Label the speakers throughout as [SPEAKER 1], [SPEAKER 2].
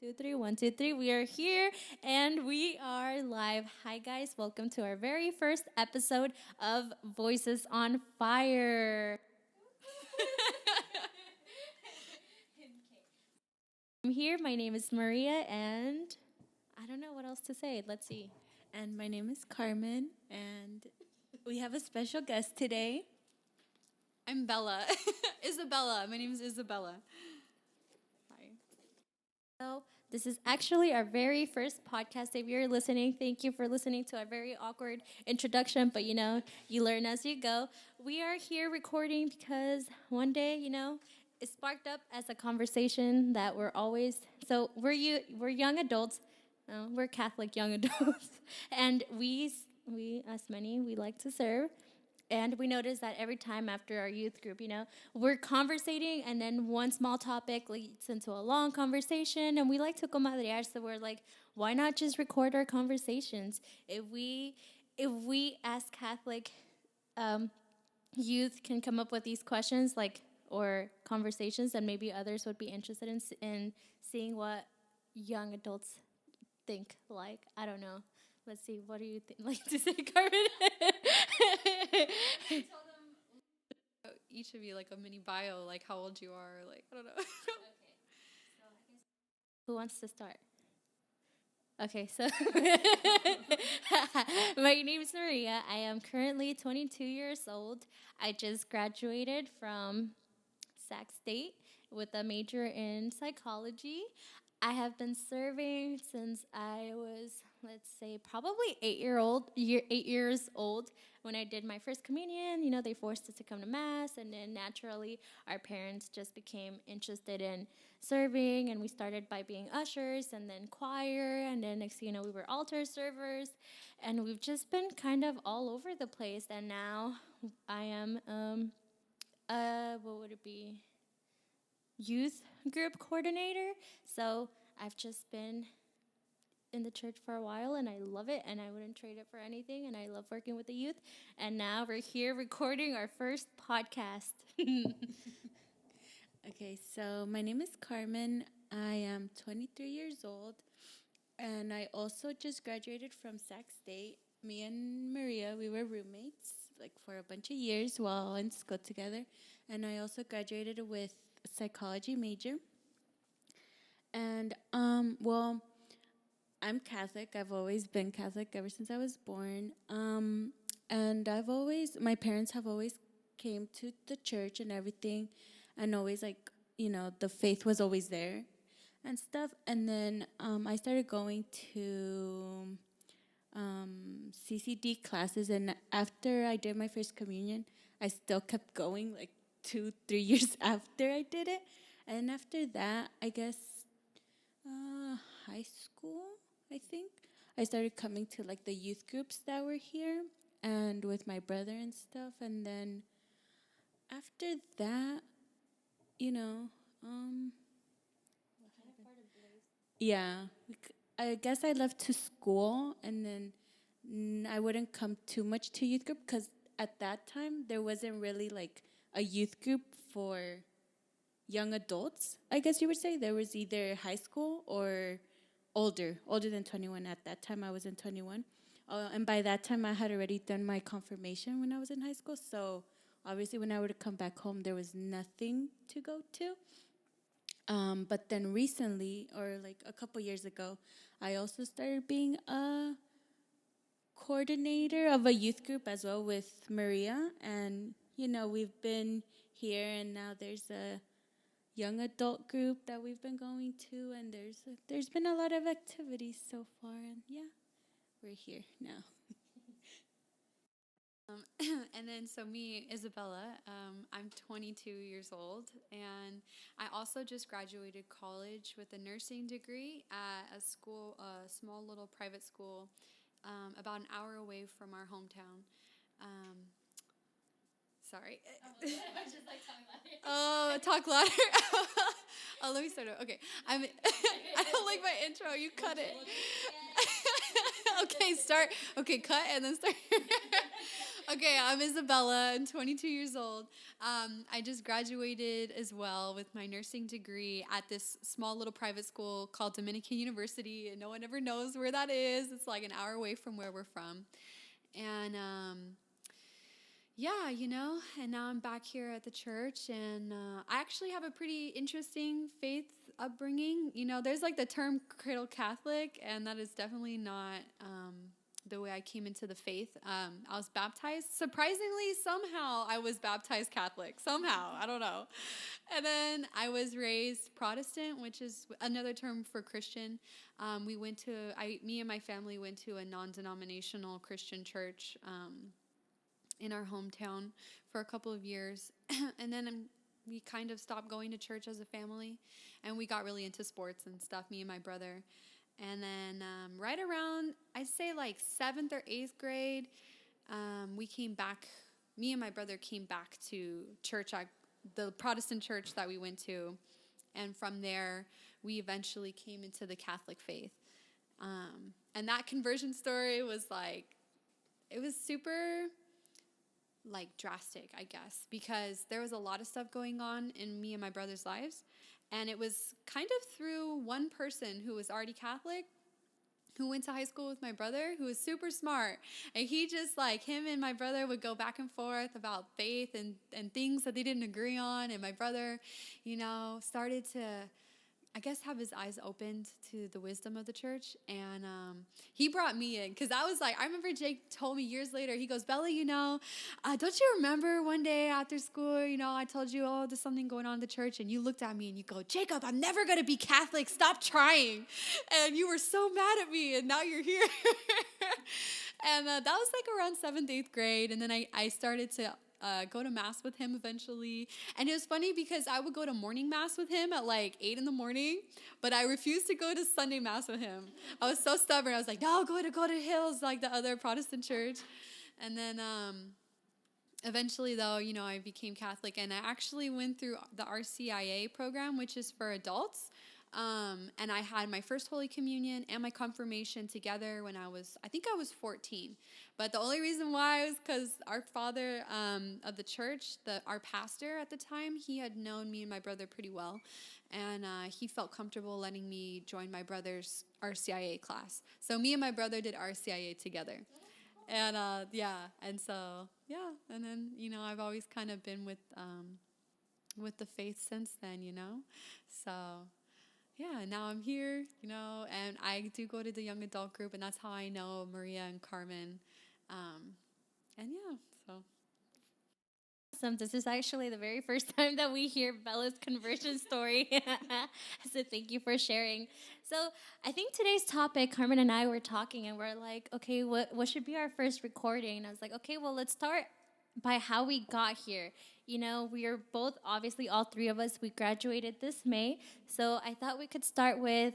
[SPEAKER 1] Two, three, one, two, three. We are here and we are live. Hi, guys. Welcome to our very first episode of Voices on Fire. I'm here. My name is Maria, and I don't know what else to say. Let's see.
[SPEAKER 2] And my name is Carmen, and we have a special guest today.
[SPEAKER 3] I'm Bella. Isabella. My name is Isabella. Hi.
[SPEAKER 1] So, this is actually our very first podcast. If you're listening, thank you for listening to our very awkward introduction, but you learn as you go. We are here recording because one day, it sparked up as a conversation that we're young adults. We're Catholic young adults, and we as many we like to serve. And we noticed that every time after our youth group, we're conversating, and then one small topic leads into a long conversation, and we like to comadrear, so we're like, why not just record our conversations? If we as Catholic youth can come up with these questions, or conversations, then maybe others would be interested in seeing what young adults think. I don't know. Let's see. What do you like to say, Carmen?
[SPEAKER 3] Tell them each of you like a mini bio, like how old you are, like I don't know.
[SPEAKER 1] Who wants to start? Okay, so my name is Maria. I am currently 22 years old. I just graduated from Sac State with a major in psychology. I have been serving since I was, let's say, probably 8 years old when I did my first communion. They forced us to come to mass, and then naturally our parents just became interested in serving, and we started by being ushers, and then choir, and then next thing you know, we were altar servers, and we've just been kind of all over the place. And now I am, what would it be? Youth group coordinator. So I've just been in the church for a while, and I love it, and I wouldn't trade it for anything, and I love working with the youth. And now we're here recording our first podcast.
[SPEAKER 2] Okay, so my name is Carmen. I am 23 years old, and I also just graduated from Sac State. Me and Maria, we were roommates for a bunch of years while in school together, and I also graduated with a psychology major. And well, I'm Catholic. I've always been Catholic ever since I was born. And my parents have always came to the church and everything, and always the faith was always there and stuff. And then I started going to CCD classes, and after I did my first communion, I still kept going 2-3 years after I did it. And after that, I guess high school, I think, I started coming to the youth groups that were here and with my brother and stuff. And then after that, yeah, I guess I left to school, and then I wouldn't come too much to youth group because at that time there wasn't really a youth group for young adults. I guess you would say there was either high school or older than 21. At that time, I was in 21. And by that time, I had already done my confirmation when I was in high school. So obviously, when I would come back home, there was nothing to go to. But then recently, or a couple years ago, I also started being a coordinator of a youth group as well with Maria. And, we've been here, and now there's a young adult group that we've been going to, and there's been a lot of activities so far, and yeah, we're here now.
[SPEAKER 3] And then so me, Isabella, I'm 22 years old, and I also just graduated college with a nursing degree at a school, a small little private school, about an hour away from our hometown. Sorry.
[SPEAKER 1] I'm just talking about it.
[SPEAKER 3] Oh, talk louder. Oh, let me start over. Okay. I don't like my intro. You cut it. Okay, start. Okay, cut and then start. Okay, I'm Isabella. I'm 22 years old. I just graduated as well with my nursing degree at this small little private school called Dominican University, and no one ever knows where that is. It's like an hour away from where we're from. And yeah, and now I'm back here at the church, and I actually have a pretty interesting faith upbringing. There's like the term cradle Catholic, and that is definitely not the way I came into the faith. I was baptized. Surprisingly, somehow I was baptized Catholic. Somehow, I don't know. And then I was raised Protestant, which is another term for Christian. Me and my family went to a non-denominational Christian church in our hometown for a couple of years. And then we kind of stopped going to church as a family, and we got really into sports and stuff, me and my brother. And then right around, I'd say like 7th or 8th grade, we came back, me and my brother came back to church, the Protestant church that we went to. And from there, we eventually came into the Catholic faith. And that conversion story was like, it was super like drastic, I guess, because there was a lot of stuff going on in me and my brother's lives. And it was kind of through one person who was already Catholic, who went to high school with my brother, who was super smart. And he just like, him and my brother would go back and forth about faith and things that they didn't agree on. And my brother, started to, I guess, have his eyes opened to the wisdom of the church. And he brought me in, because I was like, I remember Jake told me years later, he goes, Bella, don't you remember one day after school, I told you, oh, there's something going on in the church, and you looked at me and you go, Jacob, I'm never going to be Catholic. Stop trying. And you were so mad at me, and now you're here. And that was like around 7th, 8th grade. And then I started to go to mass with him eventually. And it was funny because I would go to morning mass with him at like 8 in the morning, but I refused to go to Sunday mass with him. I was so stubborn. I was like, no, go to Hills, like the other Protestant church. And then eventually, though, I became Catholic, and I actually went through the RCIA program, which is for adults. And I had my first Holy Communion and my confirmation together when I think I was 14. But the only reason why was because our father of the church, our pastor at the time, he had known me and my brother pretty well. And he felt comfortable letting me join my brother's RCIA class. So me and my brother did RCIA together. And and so, and then, I've always kind of been with the faith since then, So... yeah, now I'm here, and I do go to the young adult group, and that's how I know Maria and Carmen. And yeah, so.
[SPEAKER 1] Awesome. This is actually the very first time that we hear Bella's conversion story. So thank you for sharing. So I think today's topic, Carmen and I were talking, and we're like, okay, what should be our first recording? And I was like, okay, well, let's start by how we got here. We are both, obviously, all three of us, we graduated this May. So I thought we could start with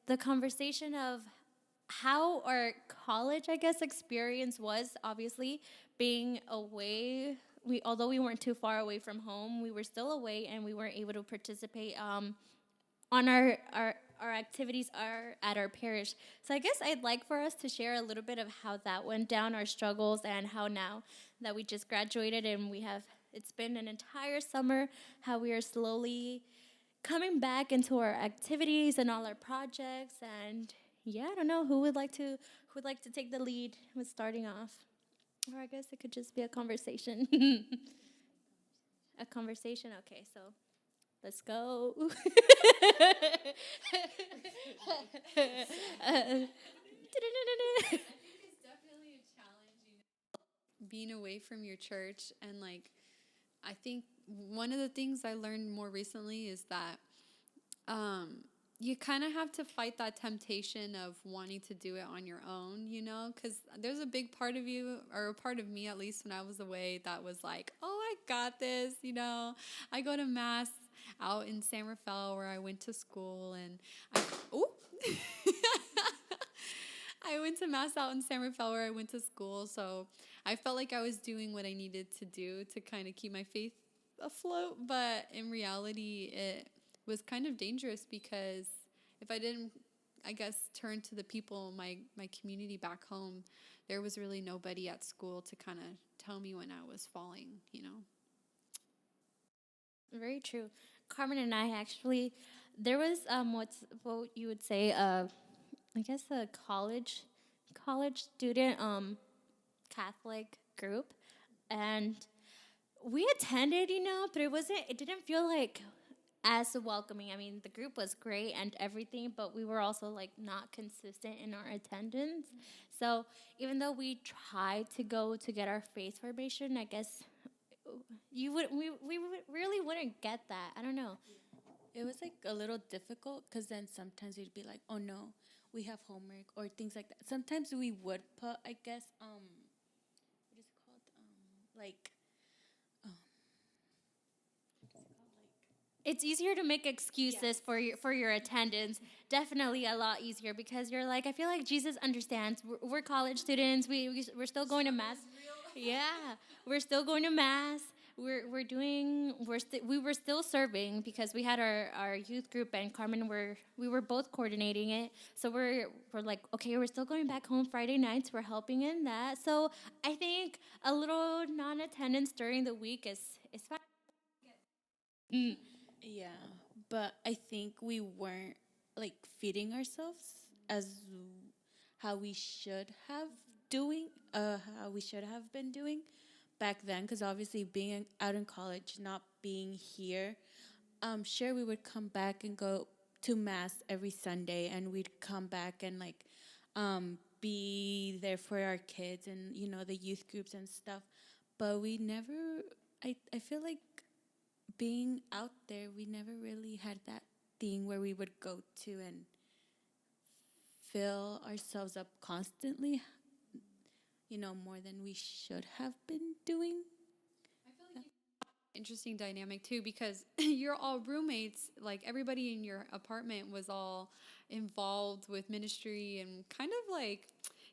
[SPEAKER 1] the conversation of how our college, I guess, experience was, obviously, being away. Although we weren't too far away from home, we were still away, and we weren't able to participate on our activities at our parish. So I guess I'd like for us to share a little bit of how that went down, our struggles, and how now that we just graduated and it's been an entire summer, how we are slowly coming back into our activities and all our projects. And I don't know, who would like to take the lead with starting off? Or I guess it could just be a conversation. A conversation? Okay, so let's go.
[SPEAKER 3] It's definitely a challenge, being away from your church. And like, I think one of the things I learned more recently is that you kind of have to fight that temptation of wanting to do it on your own, because there's a big part of you, or a part of me at least when I was away, that was like, oh, I got this, I go to mass out in San Rafael where I went to school, and I went to mass out in San Rafael where I went to school, so I felt like I was doing what I needed to do to kind of keep my faith afloat. But in reality, it was kind of dangerous, because if I didn't, I guess, turn to the people, my community back home, there was really nobody at school to kind of tell me when I was falling, you know.
[SPEAKER 1] Very true. Carmen and I actually, there was what you would say, I guess a college student Catholic group, and we attended, but it didn't feel like as welcoming. I mean, the group was great and everything, but we were also like not consistent in our attendance. So even though we tried to go to get our faith formation, I guess really wouldn't get that. I don't know.
[SPEAKER 2] It was like a little difficult because then sometimes we'd be like, oh no, we have homework or things like that. Sometimes we would put, I guess, what is it called? Um,
[SPEAKER 1] It's easier to make excuses for your attendance. Definitely a lot easier because you're like, I feel like Jesus understands. We're college students. We're still going to mass. Yeah, we're still going to mass. We were still serving because we had our youth group, and Carmen we were both coordinating it. So we're like, okay, we're still going back home Friday nights. We're helping in that. So I think a little non-attendance during the week is fine.
[SPEAKER 2] yeah, but I think we weren't like feeding ourselves as how we should have how we should have been doing back then. Because obviously, being out in college, not being here, sure we would come back and go to mass every Sunday, and we'd come back and like be there for our kids and the youth groups and stuff. But we never. I feel like being out there, we never really had that thing where we would go to and fill ourselves up constantly, more than we should have been doing.
[SPEAKER 3] Interesting dynamic too, because you're all roommates. Like everybody in your apartment was all involved with ministry and kind of like,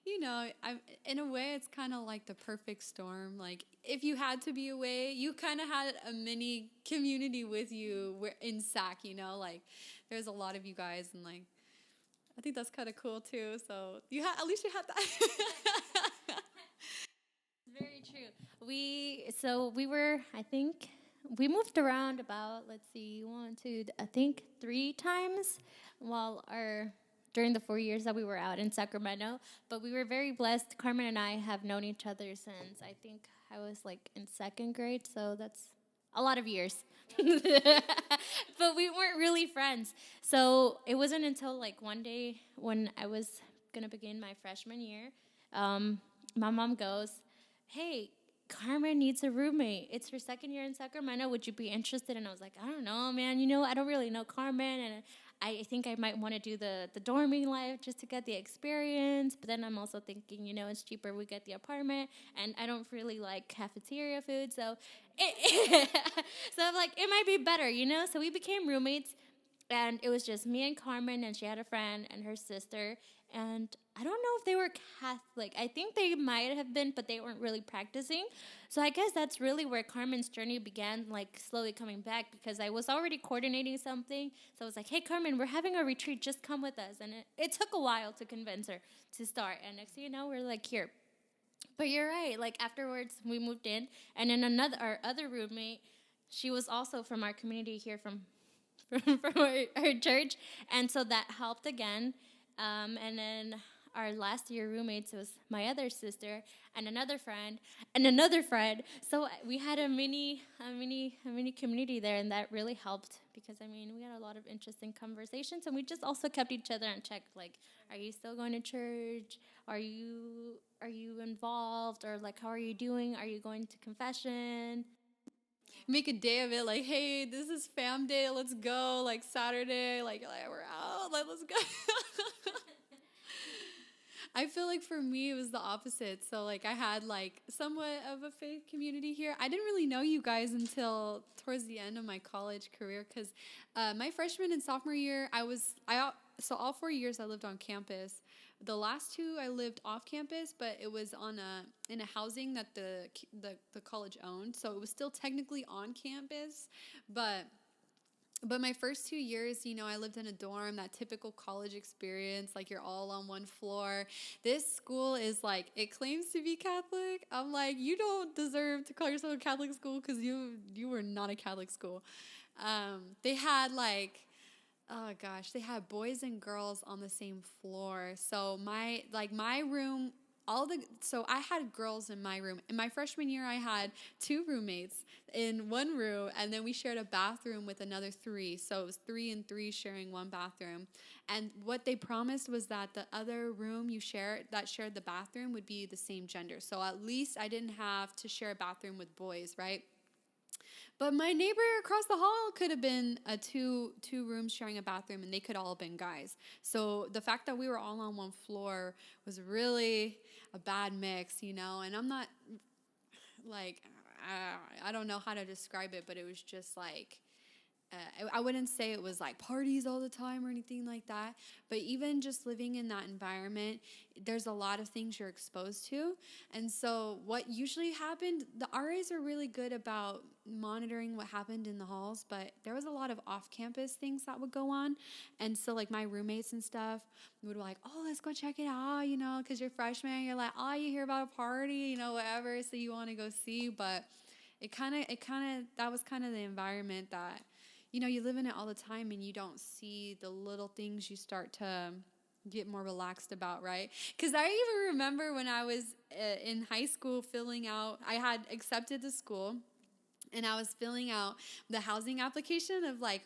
[SPEAKER 3] in a way, it's kind of like the perfect storm. Like if you had to be away, you kind of had a mini community with you in SAC. Like there's a lot of you guys, and like I think that's kind of cool too. So at least you had that.
[SPEAKER 1] Very true. We were, I think we moved around about, let's see, one, two, I think 3 times during the 4 years that we were out in Sacramento. But we were very blessed. Carmen and I have known each other since I think I was like in 2nd grade, so that's a lot of years. But we weren't really friends. So it wasn't until like one day when I was gonna begin my freshman year, my mom goes, hey, Carmen needs a roommate. It's her 2nd year in Sacramento. Would you be interested? And I was like, I don't know, man. I don't really know Carmen. And I think I might want to do the dorming life just to get the experience. But then I'm also thinking, it's cheaper. We get the apartment. And I don't really like cafeteria food. So, so I'm like, it might be better, So we became roommates. And it was just me and Carmen, and she had a friend and her sister. And I don't know if they were Catholic. I think they might have been, but they weren't really practicing. So I guess that's really where Carmen's journey began, like slowly coming back, because I was already coordinating something. So I was like, hey, Carmen, we're having a retreat. Just come with us. And it took a while to convince her to start. And next thing you know, we're like, here. But you're right. Like afterwards, we moved in. And then our other roommate, she was also from our community here from our church, and so that helped again. And then our last year roommates was my other sister and another friend and another friend. So we had a mini community there, and that really helped because we had a lot of interesting conversations, and we just also kept each other on check. Like, are you still going to church? Are you involved? Or like, how are you doing? Are you going to confession?
[SPEAKER 3] Make a day of it, like, hey, this is fam day, let's go, like Saturday, like we're out, like let's go. I feel like for me it was the opposite. So like I had like somewhat of a faith community here. I didn't really know you guys until towards the end of my college career, because my freshman and sophomore year so all 4 years I lived on campus. The last 2 I lived off campus, but it was in a housing that the college owned, so it was still technically on campus. But But my first 2 years, I lived in a dorm, that typical college experience, like you're all on one floor. This school is like, it claims to be Catholic. I'm like, you don't deserve to call yourself a Catholic school because you were not a Catholic school. They had like, oh gosh, they had boys and girls on the same floor. So my room, so I had girls in my room. In my freshman year, I had 2 roommates in one room, and then we shared a bathroom with another 3. So it was 3 and 3 sharing one bathroom. And what they promised was that the other room that shared the bathroom would be the same gender. So at least I didn't have to share a bathroom with boys, right? But my neighbor across the hall could have been a two rooms sharing a bathroom, and they could all have been guys. So the fact that we were all on one floor was really a bad mix, And I'm not like, I don't know how to describe it, but it was just like, I wouldn't say it was like parties all the time or anything like that, but even just living in that environment, there's a lot of things you're exposed to. And so what usually happened, the RAs are really good about monitoring what happened in the halls, but there was a lot of off-campus things that would go on. And so like my roommates and stuff would be like, oh, let's go check it out, because you're freshmen, you're like, oh, you hear about a party, whatever, so you want to go see. But that was kind of the environment that, you live in it all the time, and you don't see the little things you start to get more relaxed about, right? Because I even remember when I was in high school I had accepted the school, and I was filling out the housing application of like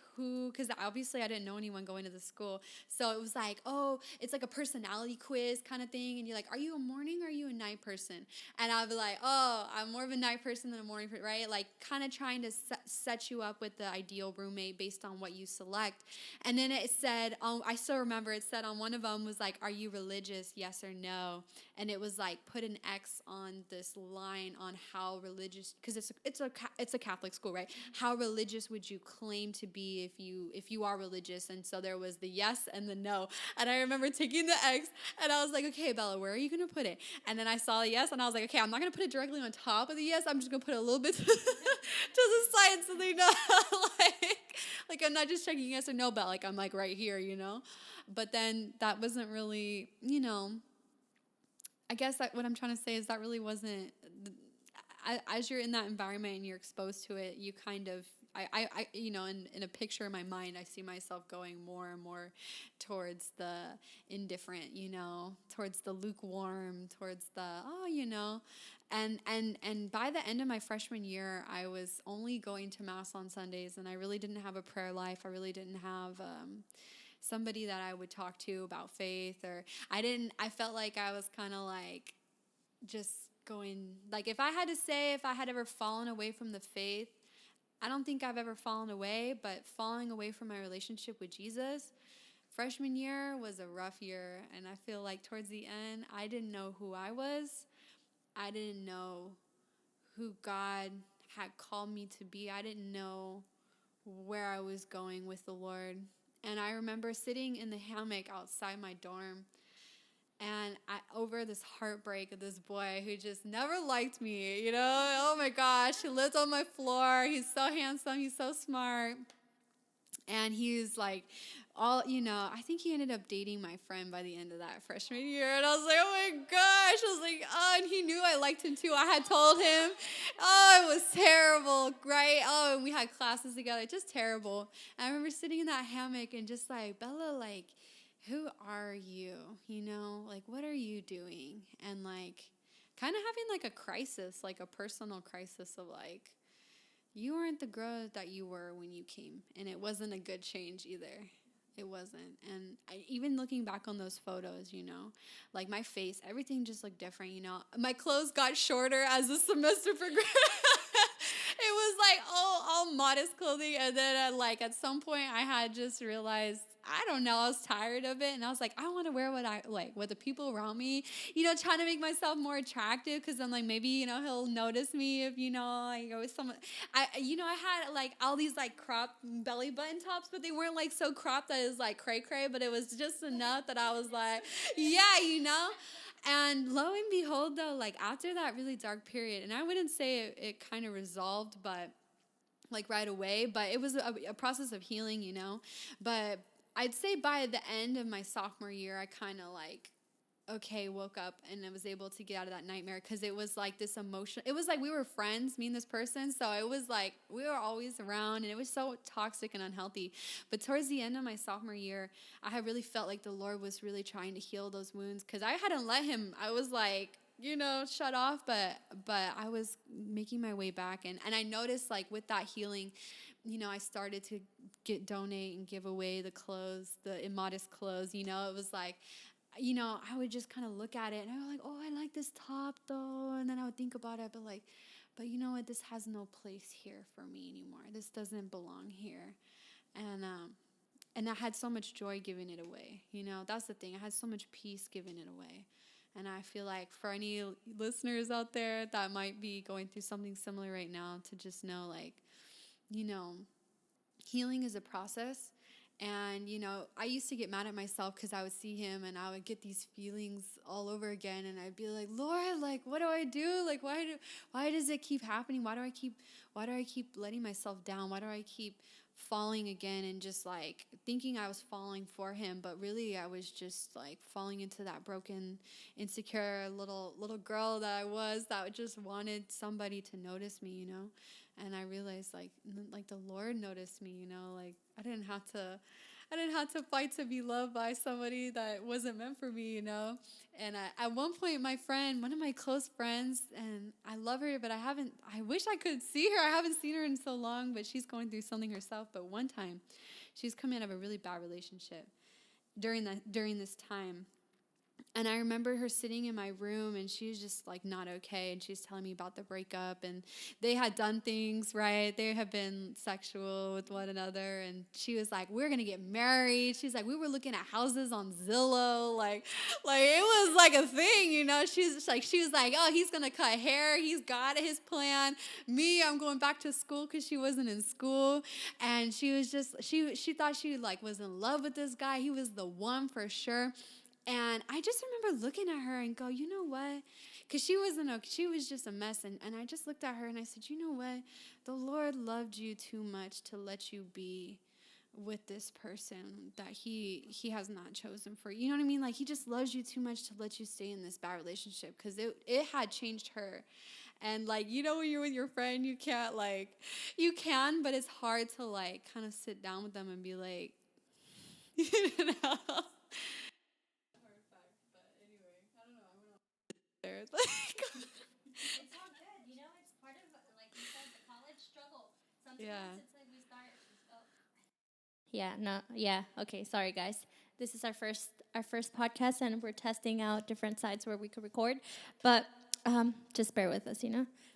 [SPEAKER 3] because obviously I didn't know anyone going to the school. So it was like, oh, it's like a personality quiz kind of thing. And you're like, are you a morning or are you a night person? And I'll be like, oh, I'm more of a night person than a morning person, right? Like kind of trying to set you up with the ideal roommate based on what you select. And then it said, I still remember it said on one of them was like, are you religious? Yes or no? And it was like, put an X on this line on how religious, because it's a Catholic school, right? How religious would you claim to be if you are religious? And so there was the yes and the no. And I remember taking the X, and I was like, okay, Bella, where are you going to put it? And then I saw the yes, and I was like, okay, I'm not going to put it directly on top of the yes. I'm just going to put it a little bit to the side so they know, like I'm not just checking yes or no, but like I'm like right here, But then that wasn't really, I guess what I'm trying to say is that really wasn't, as you're in that environment and you're exposed to it, you kind of, in a picture in my mind, I see myself going more and more towards the indifferent, towards the lukewarm, towards the, and by the end of my freshman year, I was only going to Mass on Sundays, and I really didn't have a prayer life. I really didn't have, somebody that I would talk to about faith, or I felt like I was kind of like just going, like if I had ever fallen away from the faith, I don't think I've ever fallen away, but falling away from my relationship with Jesus, freshman year was a rough year, and I feel like towards the end, I didn't know who I was. I didn't know who God had called me to be. I didn't know where I was going with the Lord. And I remember sitting in the hammock outside my dorm, and over this heartbreak of this boy who just never liked me, Oh my gosh, he lived on my floor. He's so handsome. He's so smart. And he's like, I think he ended up dating my friend by the end of that freshman year. And I was like, oh my gosh. I was like, oh, and he knew I liked him too. I had told him. Oh, it was terrible, right? Oh, and we had classes together. Just terrible. And I remember sitting in that hammock and just like, Bella, like, who are you? Like, what are you doing? And like, kind of having like a crisis, like a personal crisis of like, you weren't the girl that you were when you came. And it wasn't a good change either. It wasn't. And even looking back on those photos, like my face, everything just looked different, My clothes got shorter as the semester progressed. It was like all modest clothing. And then at some point I had just realized, I don't know, I was tired of it. And I was like, I want to wear what the people around me, trying to make myself more attractive. Cause I'm like, maybe, he'll notice me if, I go with someone. I had like all these like cropped belly button tops, but they weren't like so cropped that it was like cray cray, but it was just enough that I was like, yeah, And lo and behold, though, like after that really dark period, and I wouldn't say it kind of resolved, but like right away, but it was a process of healing, you know. But I'd say by the end of my sophomore year, I kind of like, okay, woke up and I was able to get out of that nightmare, because it was like this emotion. It was like we were friends, me and this person. So it was like we were always around, and it was so toxic and unhealthy. But towards the end of my sophomore year, I had really felt like the Lord was really trying to heal those wounds, because I hadn't let him. I was like, shut off, but I was making my way back, and I noticed like with that healing, I started to donate and give away the clothes, the immodest clothes. It was like, I would just kind of look at it and I was like, oh, I like this top though. And then I would think about it, but you know what? This has no place here for me anymore. This doesn't belong here. And I had so much joy giving it away. That's the thing. I had so much peace giving it away. And I feel like for any listeners out there that might be going through something similar right now, to just know, like, healing is a process. And, I used to get mad at myself because I would see him and I would get these feelings all over again. And I'd be like, Lord, like, what do I do? Like, why does it keep happening? Why do I keep letting myself down? Why do I keep falling again, and just like thinking I was falling for him, but really I was just like falling into that broken, insecure little girl that I was, that just wanted somebody to notice me, And I realized like the Lord noticed me, like I didn't have to fight to be loved by somebody that wasn't meant for me, And at one point, one of my close friends, and I love her, but I wish I could see her. I haven't seen her in so long, but she's going through something herself. But one time, she's coming out of a really bad relationship during this time. And I remember her sitting in my room, and she was just like not okay. And she's telling me about the breakup, and they had done things, right? They have been sexual with one another. And she was like, we're going to get married. She's like, we were looking at houses on Zillow. Like it was like a thing, She was like, oh, he's going to cut hair. He's got his plan. Me, I'm going back to school, because she wasn't in school. And she was just, she thought she like was in love with this guy. He was the one for sure. And I just remember looking at her and go, you know what? Because she was just a mess. And I just looked at her and I said, you know what? The Lord loved you too much to let you be with this person that he has not chosen for you. You know what I mean? Like, he just loves you too much to let you stay in this bad relationship, because it had changed her. And like, when you're with your friend, you can, but it's hard to like kind of sit down with them and be like, there.
[SPEAKER 1] It's all good. It's part of, like you said, the college struggle. Sometimes it's like we start. Oh. Yeah. No. Yeah. Okay. Sorry, guys. This is our first podcast, and we're testing out different sites where we could record. But just bear with us,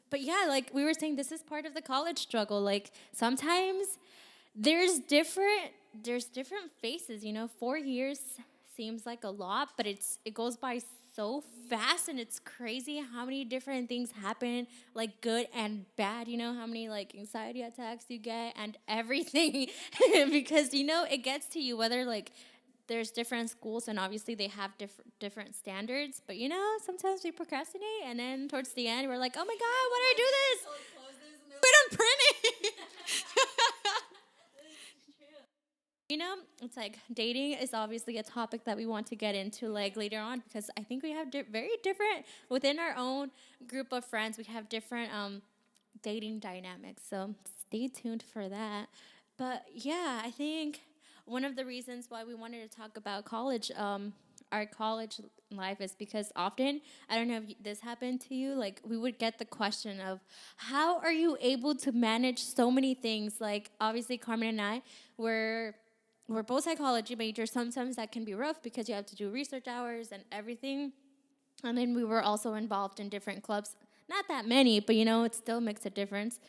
[SPEAKER 1] But yeah, like we were saying, this is part of the college struggle. Like sometimes there's different phases. 4 years seems like a lot, but it goes by so fast, and it's crazy how many different things happen, like good and bad. How many like anxiety attacks you get and everything because it gets to you, whether like there's different schools and obviously they have different standards, but sometimes we procrastinate, and then towards the end we're like, oh my god, why did I do this? We don't print it. It's like dating is obviously a topic that we want to get into like later on, because I think we have very different, within our own group of friends, we have different dating dynamics. So stay tuned for that. But yeah, I think one of the reasons why we wanted to talk about college, our college life, is because often, I don't know if this happened to you, like we would get the question of, how are you able to manage so many things? Like obviously Carmen and I we're both psychology majors. Sometimes that can be rough because you have to do research hours and everything. And then we were also involved in different clubs. Not that many, but it still makes a difference.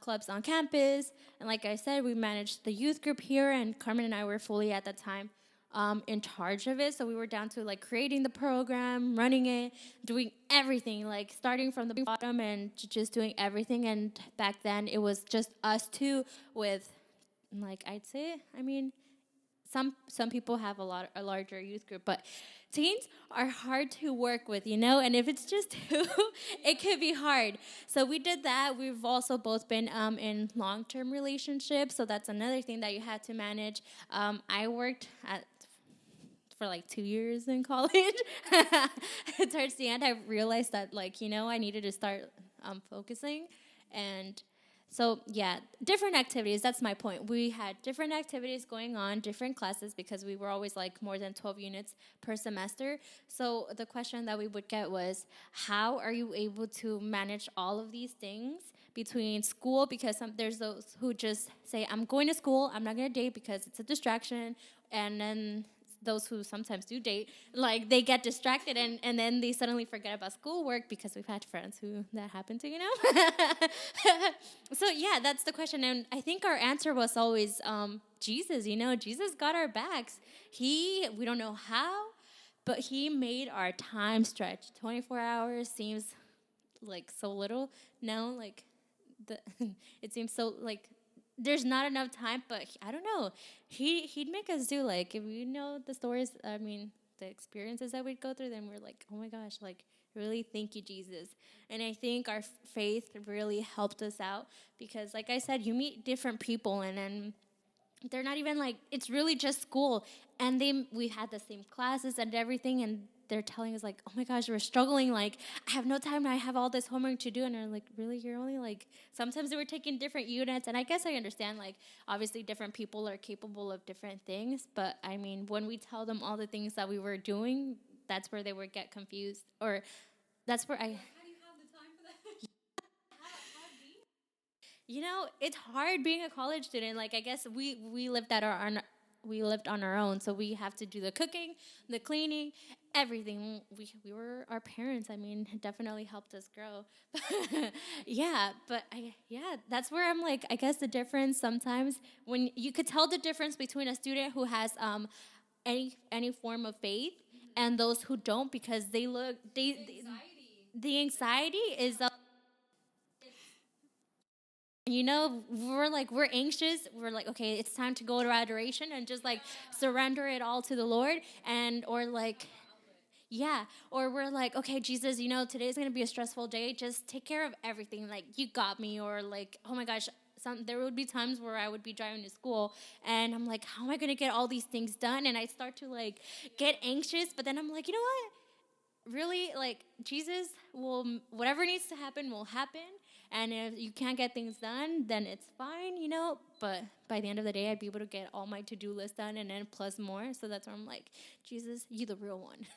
[SPEAKER 1] Clubs on campus. And like I said, we managed the youth group here, and Carmen and I were fully at the time in charge of it. So we were down to like creating the program, running it, doing everything, like starting from the bottom and just doing everything. And back then it was just us two with, like I'd say, some people have a larger youth group, but teens are hard to work with, you know. And if it's just two, it could be hard. So we did that. We've also both been in long term relationships, so that's another thing that you had to manage. I worked at for like 2 years in college. Towards the end, I realized that, like, you know, I needed to start focusing. And so, yeah, different activities. That's my point. We had different activities going on, different classes, because we were always like more than 12 units per semester. So the question that we would get was, how are you able to manage all of these things between school? Because there's those who just say, I'm going to school, I'm not going to date because it's a distraction. And then those who sometimes do date, like they get distracted, and then they suddenly forget about schoolwork, because we've had friends who that happened to, you know. So yeah, that's the question. And I think our answer was always Jesus. You know, Jesus got our backs. We don't know how, but he made our time stretch. 24 hours seems like so little now, like the it seems so like there's not enough time, but I don't know. He'd make us do, like, if you know the stories. I mean, the experiences that we'd go through. Then we're like, oh my gosh, like, really, thank you, Jesus. And I think our faith really helped us out, because, like I said, you meet different people, and then they're not even like, it's really just school. And we had the same classes and everything, and they're telling us like, oh my gosh, we're struggling, like, I have no time, I have all this homework to do. And they're like, really, you're only like, sometimes they were taking different units. And I guess I understand, like, obviously different people are capable of different things, but I mean, when we tell them all the things that we were doing, that's where they would get confused. Or that's where I You know, it's hard being a college student. Like, I guess we lived we lived on our own, so we have to do the cooking, the cleaning, everything. We were our parents. I mean, it definitely helped us grow. Yeah, but yeah, that's where I'm like, I guess the difference sometimes, when you could tell the difference between a student who has any form of faith and those who don't, because the anxiety is you know, we're anxious, we're like, okay, it's time to go to adoration and just like surrender it all to the Lord. And or like, yeah, or we're like, okay, Jesus, you know, today's gonna be a stressful day, just take care of everything, like, you got me. Or like, oh my gosh, there would be times where I would be driving to school and I'm like, how am I gonna get all these things done? And I start to like get anxious, but then I'm like, you know what, really, like, Jesus will, whatever needs to happen will happen. And if you can't get things done, then it's fine, you know. But by the end of the day, I'd be able to get all my to-do list done, and then plus more. So that's where I'm like, Jesus, you the real one.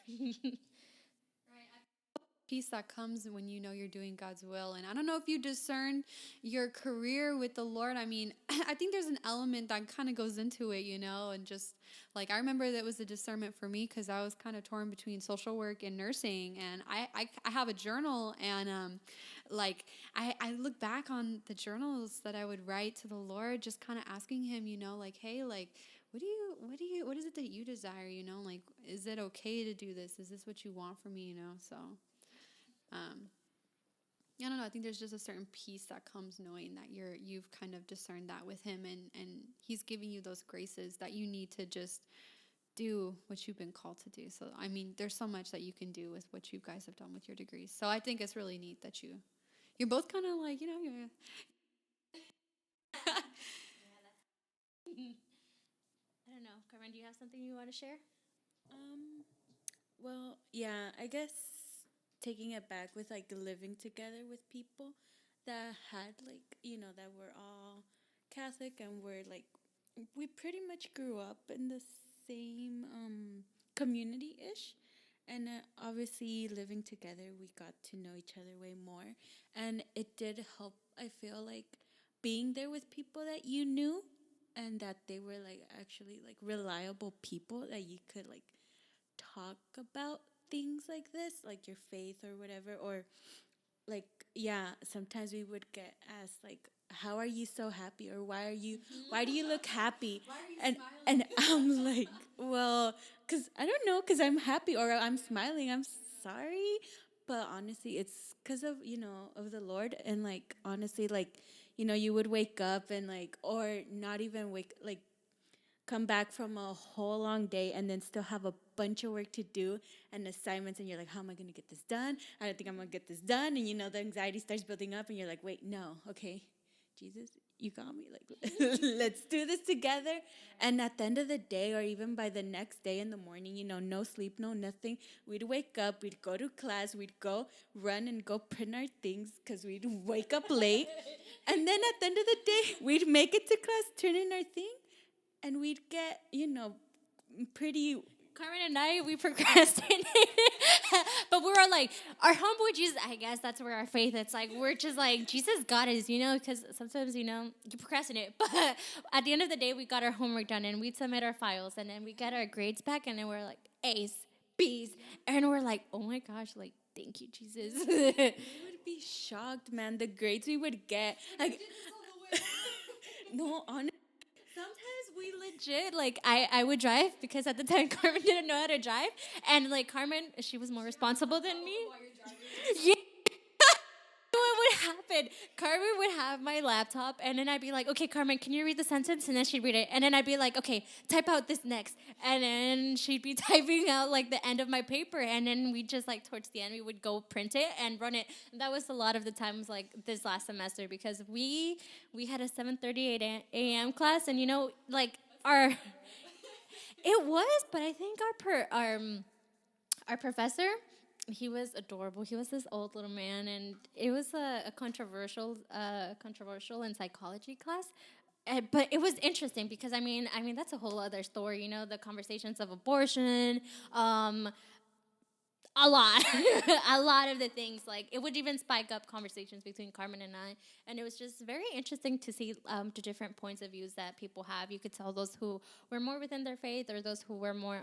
[SPEAKER 3] Peace that comes when you know you're doing God's will. And I don't know if you discern your career with the Lord. I mean, I think there's an element that kind of goes into it, you know, and just like, I remember that was a discernment for me, because I was kind of torn between social work and nursing. And I have a journal, and like, I look back on the journals that I would write to the Lord, just kind of asking him, you know, like, hey, like, what is it that you desire, you know, like, is it okay to do this? Is this what you want from me, you know? So um, I don't know. I think there's just a certain peace that comes knowing that you've kind of discerned that with him, and he's giving you those graces that you need to just do what you've been called to do. So, I mean, there's so much that you can do with what you guys have done with your degrees. So I think it's really neat that you're both kind of like, you know, you're
[SPEAKER 1] I don't know, Carmen, do you have something you want to share?
[SPEAKER 2] Um, well, yeah, I guess taking it back with like living together with people that had like, that were all Catholic, and we pretty much grew up in the same community ish. And obviously, living together, we got to know each other way more. And it did help, I feel like, being there with people that you knew, and that they were like actually like reliable people that you could like talk about things like this, like your faith or whatever. Or like, yeah, sometimes we would get asked like, how are you so happy? Or why do you look happy? And I'm like, well, because I don't know, because I'm happy or I'm smiling, I'm sorry. But honestly, it's because of, of the Lord. And like, honestly, like, you would wake up and like, or not even wake, like, come back from a whole long day and then still have a bunch of work to do and assignments, and you're like, how am I going to get this done? I don't think I'm going to get this done. And the anxiety starts building up and you're like, wait, no, okay, Jesus, you got me. Like, let's do this together. And at the end of the day, or even by the next day in the morning, no sleep, no nothing, we'd wake up, we'd go to class, we'd go run and go print our things because we'd wake up late. And then at the end of the day, we'd make it to class, turn in our thing, and we'd get, pretty.
[SPEAKER 1] Carmen and I, we procrastinated, but we were like, our homeboy Jesus, I guess that's where our faith, it's like, we're just like, Jesus got us, because sometimes, you procrastinate, but at the end of the day, we got our homework done, and we'd submit our files, and then we get our grades back, and then we're like, A's, B's, and we're like, oh my gosh, like, thank you, Jesus.
[SPEAKER 2] We would be shocked, man, the grades we would get. Like, no, honestly.
[SPEAKER 1] Sometimes we legit, like, I would drive because at the time Carmen didn't know how to drive. And, like, Carmen, she was more responsible than me. Yeah. What would happen? Carmen would have my laptop, and then I'd be like, okay, Carmen, can you read the sentence? And then she'd read it. And then I'd be like, okay, type out this next. And then she'd be typing out, like, the end of my paper. And then we just, like, towards the end, we would go print it and run it. And that was a lot of the times, like, this last semester, because we had a 7:38 a.m. class, and, like, it was, but I think our professor, he was adorable. He was this old little man, and it was a controversial in psychology class. But it was interesting because I mean that's a whole other story. The conversations of abortion, a lot, a lot of the things. Like it would even spike up conversations between Carmen and I, and it was just very interesting to see the different points of views that people have. You could tell those who were more within their faith, or those who were more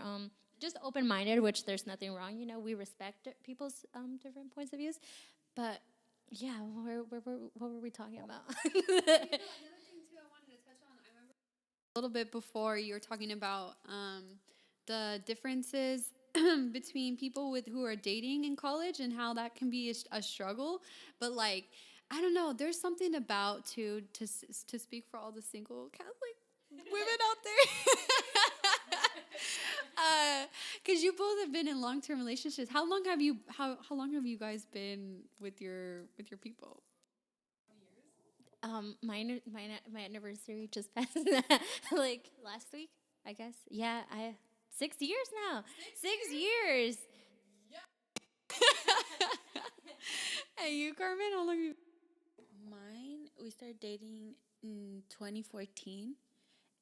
[SPEAKER 1] just open-minded, which there's nothing wrong. We respect people's different points of views. But yeah, what were we talking about?
[SPEAKER 3] Another thing too, I wanted to touch on. I remember a little bit before you were talking about the differences between people who are dating in college and how that can be a struggle. But like, I don't know, there's something about to speak for all the single Catholic women out there. Because you both have been in long-term relationships. How long have you guys been with your people?
[SPEAKER 1] My anniversary just passed like last week, I guess. Yeah, 6 years now. 6 years.
[SPEAKER 3] Hey, you, Carmen, how long have you?
[SPEAKER 2] Mine, we started dating in 2014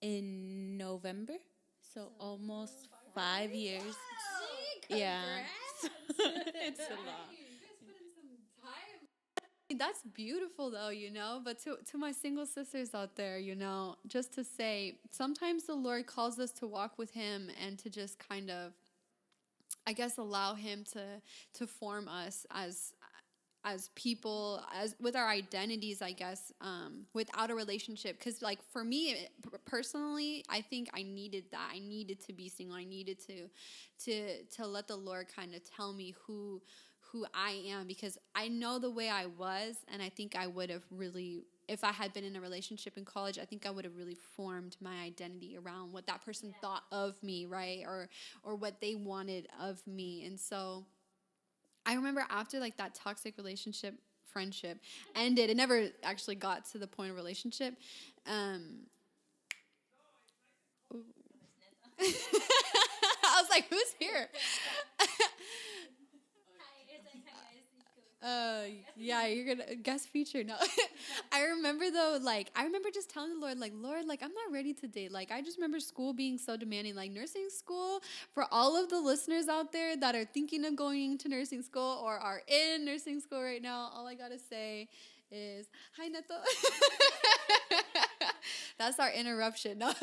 [SPEAKER 2] in November. So almost 5 years. Yeah. It's a lot.
[SPEAKER 3] You guys put in some time. That's beautiful though, but to my single sisters out there, just to say, sometimes the Lord calls us to walk with him and to just kind of, I guess, allow him to form us as people, as with our identities, I guess, without a relationship. Because like for me personally, I think I needed that. I needed to be single. I needed to let the Lord kind of tell me who I am, because I know the way I was, and I think I would have really, if I had been in a relationship in college, I think I would have really formed my identity around what that person thought of me, right? Or what they wanted of me. And so I remember after like that toxic friendship ended, it never actually got to the point of relationship. I was like, who's here? Yeah, you're gonna guest feature. No. I remember just telling the Lord, Lord, I'm not ready to date. I just remember school being so demanding, nursing school. For all of the listeners out there that are thinking of going into nursing school or are in nursing school right now, all I gotta say is, hi, Neto. That's our interruption. No.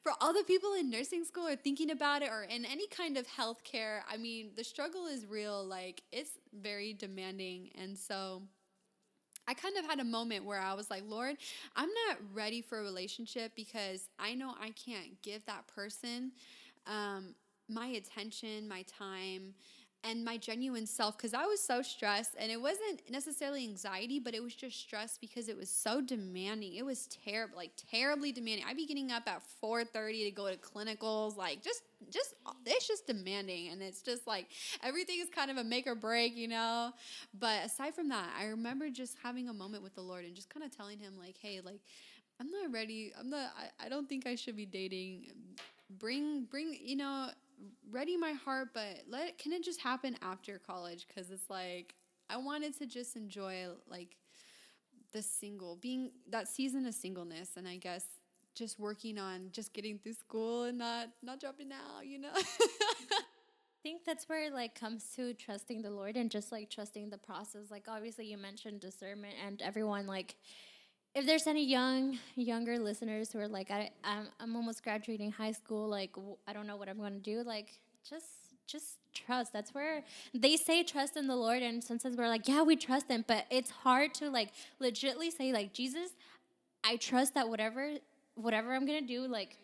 [SPEAKER 3] For all the people in nursing school or thinking about it, or in any kind of healthcare, I mean, the struggle is real. It's very demanding. And so I kind of had a moment where I was like, Lord, I'm not ready for a relationship because I know I can't give that person my attention, my time, and my genuine self, because I was so stressed, and it wasn't necessarily anxiety, but it was just stress because it was so demanding. It was terrible, like terribly demanding. I'd be getting up at 4:30 to go to clinicals, like just it's just demanding, and it's just like everything is kind of a make or break, you know. But aside from that, I remember just having a moment with the Lord and just kind of telling him like, hey, like I'm not ready. I don't think I should be dating. Bring, you know, ready my heart, but can it just happen after college? Because it's like I wanted to just enjoy like the single being that season of singleness, and I guess just working on just getting through school and not dropping out, you know.
[SPEAKER 1] Think that's where it like comes to trusting the Lord and just like trusting the process. Like obviously you mentioned discernment, and everyone like if there's any younger listeners who are like I'm almost graduating high school, like I don't know what I'm going to do, like just just trust. That's where they say trust in the Lord, and sometimes we're like, yeah, we trust him, but it's hard to like legitly say like, Jesus, I trust that whatever I'm going to do, like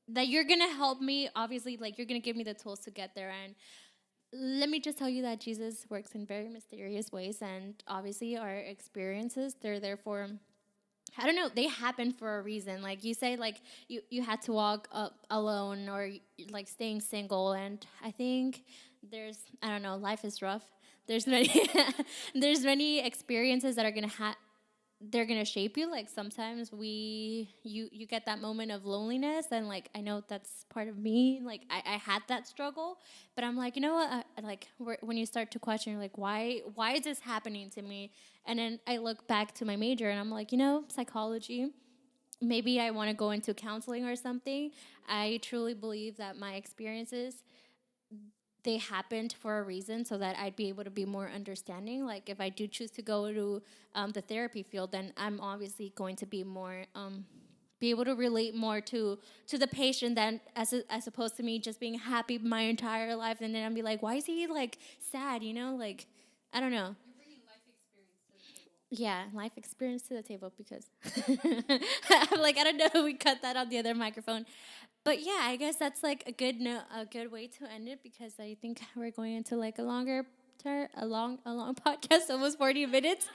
[SPEAKER 1] that you're going to help me. Obviously, like you're going to give me the tools to get there. And let me just tell you that Jesus works in very mysterious ways, and obviously our experiences, they're there for, I don't know, they happen for a reason. Like you say, like you had to walk up alone, or like staying single. And I think I don't know, life is rough. There's many, there's many experiences that are going to they're gonna shape you. Like sometimes you get that moment of loneliness, and like I know that's part of me. Like I had that struggle, but I'm like, you know what? Like when you start to question, you're like, why is this happening to me? And then I look back to my major, and I'm like, you know, psychology. Maybe I want to go into counseling or something. I truly believe that my experiences, they happened for a reason, so that I'd be able to be more understanding. Like if I do choose to go to the therapy field, then I'm obviously going to be more be able to relate more to the patient than as opposed to me just being happy my entire life, and then I'd be like, why is he like sad? You know, like I don't know.
[SPEAKER 3] You're bringing life experience to the table.
[SPEAKER 1] Yeah, life experience to the table, because I'm like, I don't know, we cut that on the other microphone. But yeah, I guess that's like a good way to end it, because I think we're going into like a longer a long podcast, almost 40 minutes.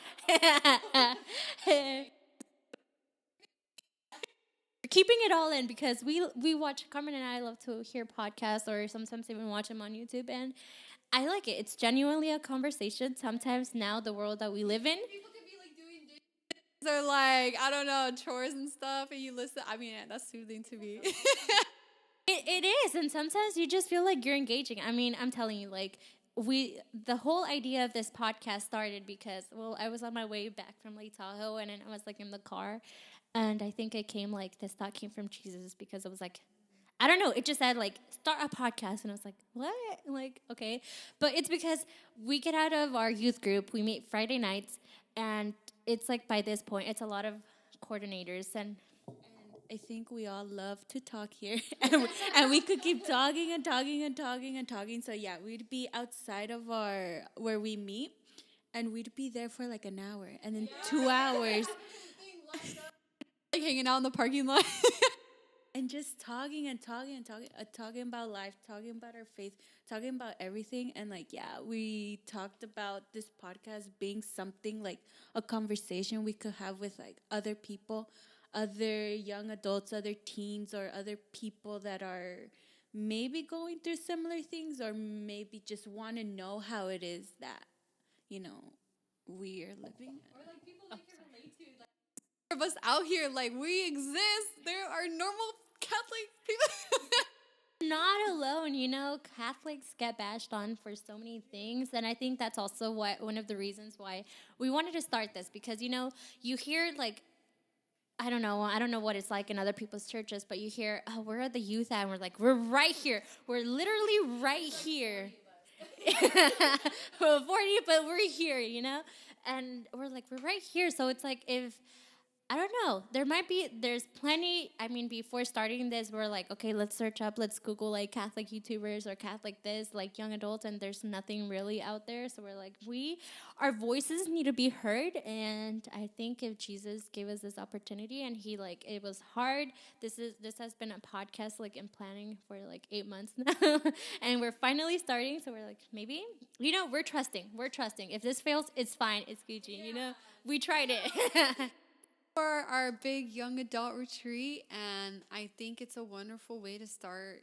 [SPEAKER 1] Keeping it all in, because we watch, Carmen and I love to hear podcasts, or sometimes even watch them on YouTube, and I like it. It's genuinely a conversation. Sometimes now the world that we live in,
[SPEAKER 3] People could be like doing dishes or like I don't know, chores and stuff, and you listen. I mean, that's soothing to me.
[SPEAKER 1] it is, and sometimes you just feel like you're engaging. I mean, I'm telling you, like the whole idea of this podcast started because, well, I was on my way back from Lake Tahoe, and then I was like in the car, and I think this thought came from Jesus, because it was like, I don't know, it just said like start a podcast, and I was like, what? Like, okay, but it's because we get out of our youth group, we meet Friday nights, and it's like by this point it's a lot of coordinators, and
[SPEAKER 2] I think we all love to talk here, and we could keep talking and talking and talking and talking. So yeah, we'd be outside of our where we meet, and we'd be there for like an hour, and then 2 hours,
[SPEAKER 3] Like hanging out in the parking lot.
[SPEAKER 2] and just talking and talking and talking, talking about life, talking about our faith, talking about everything. And like, yeah, we talked about this podcast being something like a conversation we could have with like other people, other young adults, other teens, or other people that are maybe going through similar things, or maybe just want to know how it is that, you know, we are living.
[SPEAKER 3] Or like people they can relate to. Like of us out here, like we exist. There are normal Catholic people.
[SPEAKER 1] not alone. You know, Catholics get bashed on for so many things, and I think that's also one of the reasons why we wanted to start this, because you know, you hear like, I don't know what it's like in other people's churches, but you hear, oh, we're at the youth at, and we're like, we're right here. We're literally right here. We're 40, but we're here, you know? And we're like, we're right here. So it's like, if I don't know. There's plenty. I mean, before starting this, we're like, okay, let's Google like Catholic YouTubers or Catholic this, like young adults, and there's nothing really out there. So we're like, our voices need to be heard. And I think if Jesus gave us this opportunity and he like, it was hard. This has been a podcast like in planning for like 8 months now. And we're finally starting. So we're like, maybe, we're trusting. We're trusting. If this fails, it's fine. It's Gucci, we tried it.
[SPEAKER 3] For our big young adult retreat, and I think it's a wonderful way to start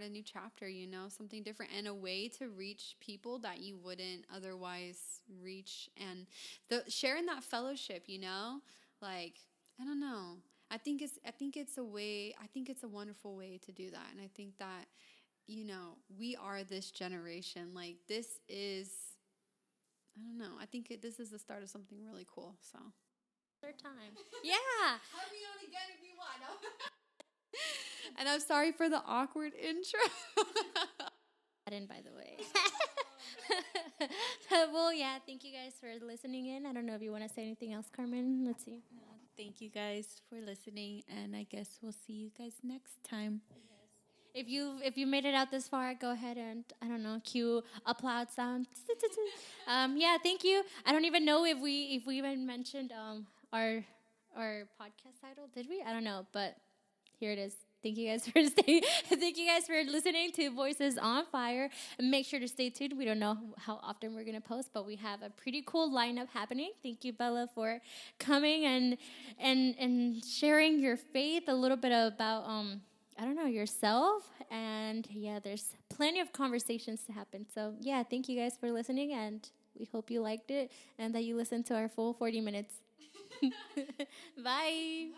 [SPEAKER 3] a new chapter, something different and a way to reach people that you wouldn't otherwise reach, and sharing that fellowship, like, I don't know. I think it's a wonderful way to do that, and I think that we are this generation. Like, this is, I don't know. I think this is the start of something really cool. So.
[SPEAKER 1] Time. Yeah.
[SPEAKER 3] Hug me on again if you want. And I'm sorry for the awkward intro.
[SPEAKER 1] That in, by the way. Well, yeah, thank you guys for listening in. I don't know if you want to say anything else, Carmen. Let's see.
[SPEAKER 2] Thank you guys for listening, and I guess we'll see you guys next time.
[SPEAKER 1] If you made it out this far, go ahead and, I don't know, cue applaud sound. Yeah, thank you. I don't even know if we even mentioned our podcast title. Did we? I don't know, but here it is. Thank you guys for staying. Thank you guys for listening to Voices on Fire. And make sure to stay tuned. We don't know how often we're gonna post, but we have a pretty cool lineup happening. Thank you, Bella, for coming and sharing your faith, a little bit about I don't know, yourself. And yeah, there's plenty of conversations to happen. So yeah, thank you guys for listening, and we hope you liked it and that you listened to our full 40 minutes. Bye.